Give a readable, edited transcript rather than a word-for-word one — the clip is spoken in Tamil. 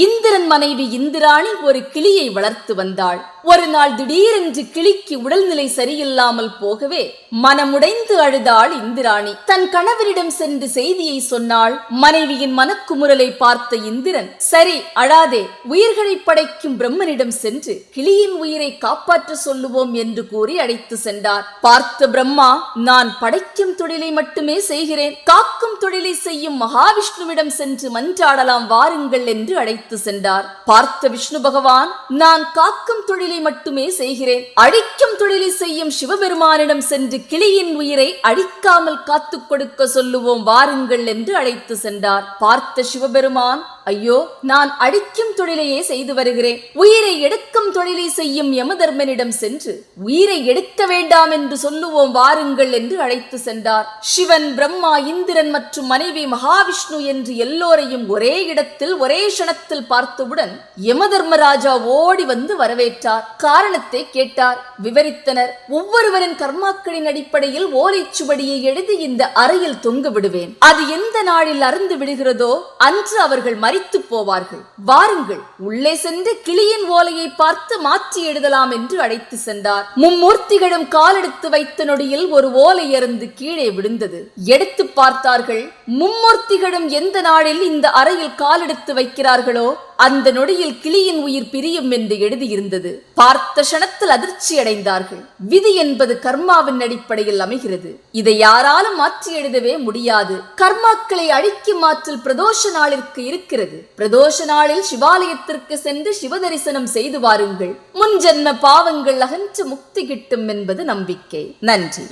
இந்திரன் மனைவி இந்திராணி ஒரு கிளியை வளர்த்து வந்தாள். ஒரு நாள் திடீரென்று கிளிக்கு உடல்நிலை சரியில்லாமல் போகவே மனமுடைந்து அழுதாள் இந்திராணி. தன் கணவரிடம் சென்று செய்தியை சொன்னாள். மனைவியின் மனக்குமுறலை பார்த்த இந்திரன், சரி அழாதே, உயிர்களை படைக்கும் பிரம்மனிடம் சென்று கிளியின் உயிரை காப்பாற்ற சொல்லுவோம் என்று கூறி அழைத்து சென்றார். பார்த்த பிரம்மா, நான் படைக்கும் தொழிலை மட்டுமே செய்கிறேன், காக்கும் தொழிலை செய்யும் மகாவிஷ்ணுவிடம் சென்று மன்றாடலாம் வாருங்கள் என்று அழைத்து சென்றார். பார்த்த விஷ்ணு பகவான், நான் காக்கும் தொழிலை மட்டுமே செய்கிறேன், அழிக்கும் தொழிலை செய்யும் சிவபெருமானிடம் சென்று கிளியின் உயிரை அழிக்காமல் காத்துக் கொடுக்க சொல்லுவோம் வாருங்கள் என்று அழைத்து சென்றார். பார்த்த சிவபெருமான், ஐயோ, நான் அழிக்கும் தொழிலையே செய்து வருகிறேன், உயிரை எடுக்கும் தொழிலை செய்யும் யமதர்மனிடம் சென்று உயிரை எடுக்க வேண்டாம் என்று சொல்லுவோம் வாருங்கள் என்று அழைத்து சென்றார். சிவன், பிரம்மா, இந்திரன் மற்றும் மனைவி மகாவிஷ்ணு என்று எல்லோரையும் ஒரே இடத்தில் ஒரே க்ஷணத்தில் பார்த்தவுடன் யமதர்மராஜா ஓடி வந்து வரவேற்றார். காரணத்தை கேட்டார். விவரித்தனர். ஒவ்வொருவரின் கர்மாக்களின் அடிப்படையில் ஓலைச்சுவடியை எழுதி இந்த அறையில் தொங்க விடுவேன். அது எந்த நாளில் அருந்து விடுகிறதோ அன்று அவர்கள் மரித்து போவார்கள். வாருங்கள், உள்ளே சென்று கிளியின் ஓலையை பார்த்து மாற்றி எழுதலாம் என்று அழைத்து சென்றார். மும்மூர்த்திகளும் காலெடுத்து வைத்த நொடியில் ஒரு ஓலை அருந்து கீழே விழுந்தது. எடுத்து பார்த்தார்கள். மும்மூர்த்திகளும் எந்த நாளில் இந்த அறையில் காலெடுத்து வைக்கிறார்களோ அந்த நொடியில் கிளியின் உயிர் பிரியும் என்று எழுதியிருந்தது. பார்த்த க்ஷணத்தில் அதிர்ச்சி அடைந்தார்கள். விதி என்பது கர்மாவின் அடிப்படையில் அமைகிறது. இதை யாராலும் மாற்றி எழுதவே முடியாது. கர்மாக்களை அழிக்கும் ஆற்றல் பிரதோஷ நாளிற்கு இருக்கிறது. பிரதோஷ நாளில் சிவாலயத்திற்கு சென்று சிவ தரிசனம் செய்து வாருங்கள். முன்ஜென்ம பாவங்கள் அகன்று முக்தி கிட்டும் என்பது நம்பிக்கை. நன்றி.